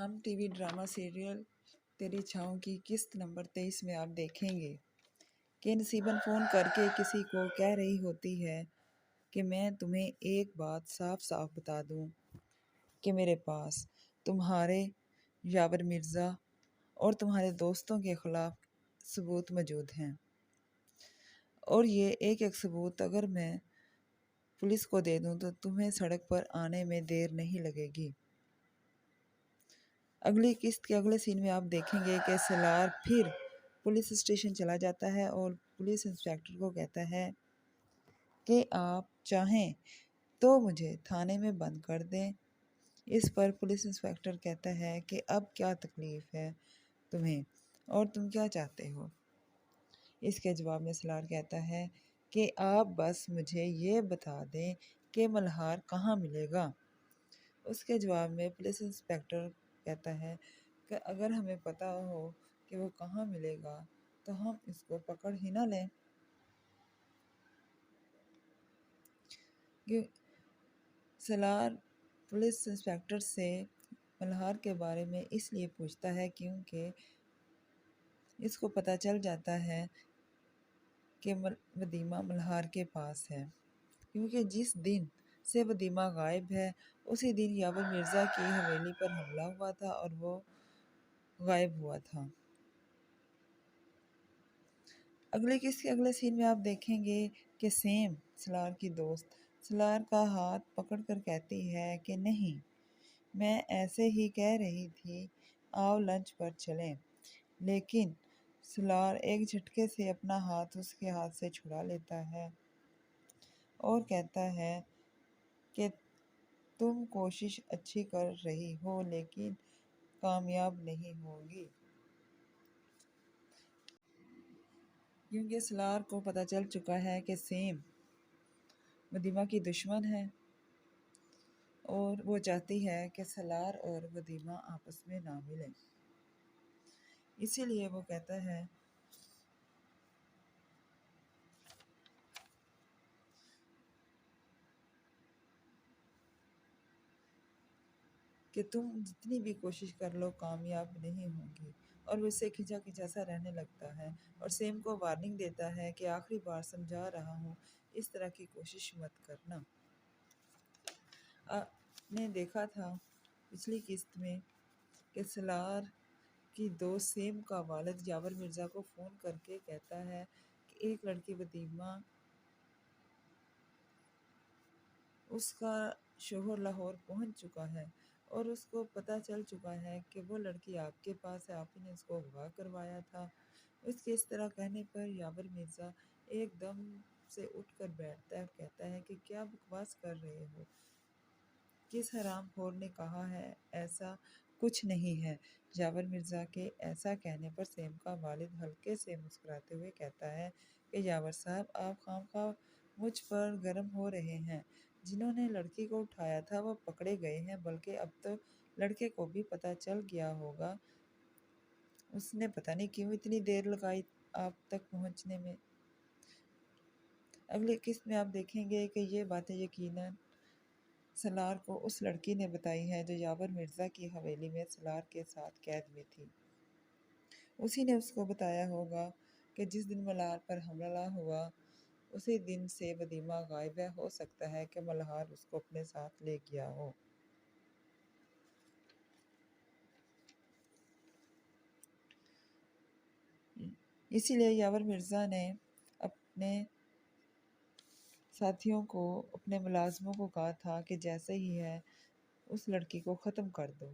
ہم T V drama serial تیری چھاؤں کی قسط نمبر 23 میں آپ دیکھیں گے کہ نصیباً فون کر کے کسی کو کہہ رہی ہوتی ہے کہ میں تمہیں ایک بات صاف صاف بتا دوں کہ میرے پاس تمہارے یاور مرزا اور تمہارے دوستوں کے خلاف ثبوت موجود ہیں، اور یہ ایک ایک ثبوت اگر میں پولیس کو دے دوں تو تمہیں سڑک پر آنے میں دیر نہیں لگے گی۔ اگلی قسط کے اگلے سین میں آپ دیکھیں گے کہ سالار پھر پولیس اسٹیشن چلا جاتا ہے اور پولیس انسپکٹر کو کہتا ہے کہ آپ چاہیں تو مجھے تھانے میں بند کر دیں۔ اس پر پولیس انسپکٹر کہتا ہے کہ اب کیا تکلیف ہے تمہیں اور تم کیا چاہتے ہو؟ اس کے جواب میں سالار کہتا ہے کہ آپ بس مجھے یہ بتا دیں کہ ملہار کہاں ملے گا۔ اس کے جواب میں پولیس انسپکٹر کہتا ہے کہ اگر ہمیں پتہ ہو کہ وہ کہاں ملے گا تو ہم اس کو پکڑ ہی نہ لیں۔ سالار پولیس انسپکٹر سے ملہار کے بارے میں اس لیے پوچھتا ہے کیونکہ اس کو پتہ چل جاتا ہے کہ ودیمہ ملہار کے پاس ہے، کیونکہ جس دن سے ودیمہ غائب ہے اسی دن یاور مرزا کی حویلی پر حملہ ہوا تھا اور وہ غائب ہوا تھا۔ اگلے قسط کے اگلے سین میں آپ دیکھیں گے کہ سیم سالار کی دوست سالار کا ہاتھ پکڑ کر کہتی ہے کہ نہیں، میں ایسے ہی کہہ رہی تھی، آؤ لنچ پر چلیں، لیکن سالار ایک جھٹکے سے اپنا ہاتھ اس کے ہاتھ سے چھڑا لیتا ہے اور کہتا ہے کہ تم کوشش اچھی کر رہی ہو لیکن کامیاب نہیں ہوگی، کیونکہ سالار کو پتہ چل چکا ہے کہ سیم ودیمہ کی دشمن ہے اور وہ چاہتی ہے کہ سالار اور ودیمہ آپس میں نہ ملیں۔ اسی لیے وہ کہتا ہے کہ تم جتنی بھی کوشش کر لو کامیاب نہیں ہوگی، اور وہ اس سے کھنچا کھنچا سا رہنے لگتا ہے اور سیم کو وارننگ دیتا ہے کہ آخری بار سمجھا رہا ہوں، اس طرح کی کوشش مت کرنا۔ آپ نے دیکھا تھا پچھلی قسط میں کہ سالار کی دوست سیم کا والد یاور مرزا کو فون کر کے کہتا ہے کہ ایک لڑکی ودیمہ، اس کا شوہر لاہور پہنچ چکا ہے اور اس کو پتہ چل چکا ہے کہ وہ لڑکی آپ کے پاس ہے، آپ نے اس کو اغوا کروایا تھا۔ اس کے اس طرح کہنے پر یاور مرزا ایک دم سے اٹھ کر بیٹھتا ہے اور کہتا ہے کہ کیا بکواس کر رہے ہو، کس حرام خور نے کہا ہے، ایسا کچھ نہیں ہے۔ یاور مرزا کے ایسا کہنے پر سیم کا والد ہلکے سے مسکراتے ہوئے کہتا ہے کہ یاور صاحب، آپ خواہ مجھ پر گرم ہو رہے ہیں، جنہوں نے لڑکی کو اٹھایا تھا وہ پکڑے گئے ہیں، بلکہ اب تو لڑکے کو بھی پتہ چل گیا ہوگا، اس نے پتہ نہیں کیوں اتنی دیر لگائی آپ تک پہنچنے میں۔ اگلی قسط میں آپ دیکھیں گے کہ یہ باتیں یقیناً سالار کو اس لڑکی نے بتائی ہیں جو یاور مرزا کی حویلی میں سالار کے ساتھ قید میں تھی۔ اسی نے اس کو بتایا ہوگا کہ جس دن ملہار پر حملہ ہوا اسی دن سے ودیمہ غائب ہے، ہو سکتا ہے کہ ملہار اس کو اپنے ساتھ لے گیا ہو۔ اسی لیے یاور مرزا نے اپنے ساتھیوں کو، اپنے ملازموں کو کہا تھا کہ جیسے ہی ہے اس لڑکی کو ختم کر دو،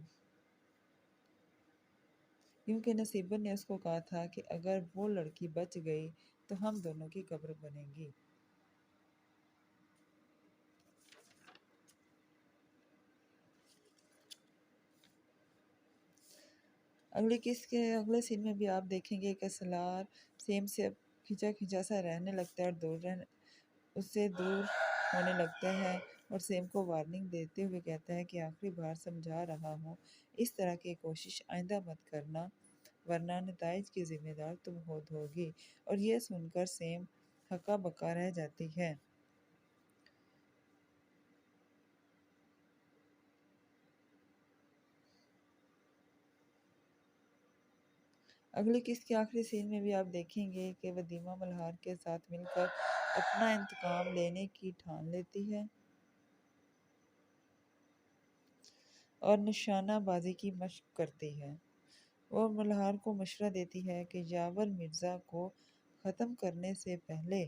کیونکہ نصیباً نے اس کو کہا تھا کہ اگر وہ لڑکی بچ گئی تو ہم دونوں کی قبر بنے گی۔ اگلی قسط کے اگلے سین میں بھی آپ دیکھیں گے کہ سالار سیم سے اب کھنچا کھنچا سا رہنے لگتا ہے اور اس سے دور ہونے لگتا ہے اور سیم کو وارننگ دیتے ہوئے کہتا ہے کہ آخری بار سمجھا رہا ہوں، اس طرح کی کوشش آئندہ مت کرنا ورنہ نتائج کی ذمہ دار تم خود ہوگی۔ اور یہ سن کر سیم ہکا بکا رہ جاتی ہے۔ اگلی قسط کے آخری سین میں بھی آپ دیکھیں گے کہ ولیمہ ملہار کے ساتھ مل کر اپنا انتقام لینے کی ٹھان لیتی ہے اور نشانہ بازی کی مشق کرتی ہے۔ وہ ملہار کو مشورہ دیتی ہے کہ یاور مرزا کو ختم کرنے سے پہلے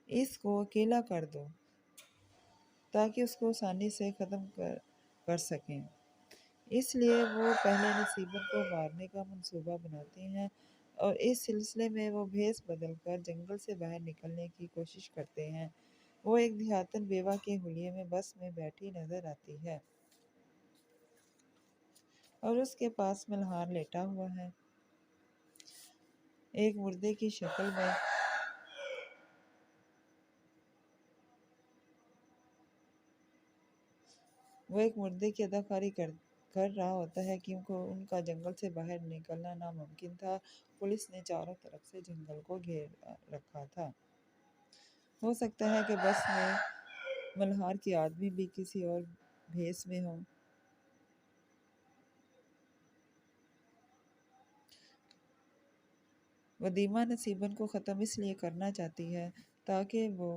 اس کو اکیلا کر دو تاکہ اس کو آسانی سے ختم کر سکیں۔ اس لیے وہ پہلے نصیبن کو مارنے کا منصوبہ بناتے ہیں اور اس سلسلے میں وہ بھیس بدل کر جنگل سے باہر نکلنے کی کوشش کرتے ہیں۔ وہ ایک دیہاتن بیوہ کے حلیے میں بس میں بیٹھی نظر آتی ہے اور اس کے پاس ملہار لیٹا ہوا ہے، ایک مردے کی شکل میں۔ وہ ایک مردے کی اداکاری کر رہا ہوتا ہے کیونکہ ان کا جنگل سے باہر نکلنا ناممکن تھا۔ پولیس نے چاروں طرف سے جنگل کو گھیر رکھا تھا۔ ہو سکتا ہے کہ بس میں ملہار کے آدمی بھی کسی اور بھیس میں ہوں۔ ولیمہ نصیبن کو ختم اس لیے کرنا چاہتی ہے تاکہ وہ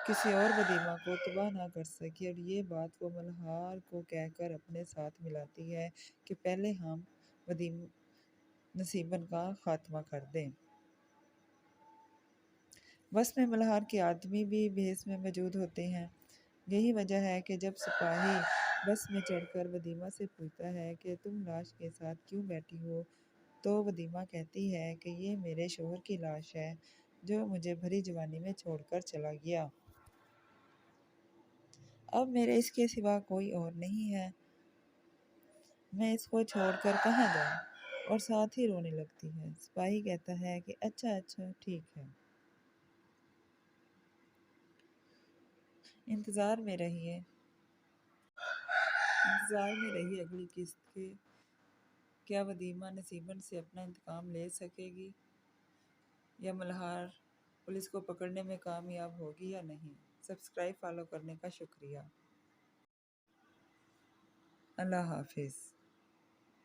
کسی اور ولیمہ کو تباہ نہ کر سکے، اور یہ بات وہ ملہار کو کہہ کر اپنے ساتھ ملاتی ہے کہ پہلے ہم نصیبن کا خاتمہ کر دیں۔ بس میں ملہار کے آدمی بھی بھیس میں موجود ہوتے ہیں۔ یہی وجہ ہے کہ جب سپاہی بس میں چڑھ کر ولیمہ سے پوچھتا ہے کہ تم لاش کے ساتھ کیوں بیٹھی ہو، تو ولیمہ کہتی ہے کہ یہ میرے شوہر کی لاش ہے جو مجھے بھری جوانی میں چھوڑ کر چلا گیا۔ اب میرے اس کے سوا کوئی اور نہیں ہے، میں اس کو چھوڑ کر کہاں جاؤں؟ اور ساتھ ہی رونے لگتی ہے۔ سپاہی کہتا ہے کہ اچھا ٹھیک ہے، انتظار میں رہیے اگلی قسط کے۔ کیا ولیمہ نصیبن سے اپنا انتقام لے سکے گی یا ملہار پولیس کو پکڑنے میں کامیاب ہوگی یا نہیں؟ سبسکرائب فالو کرنے کا شکریہ۔ اللہ حافظ۔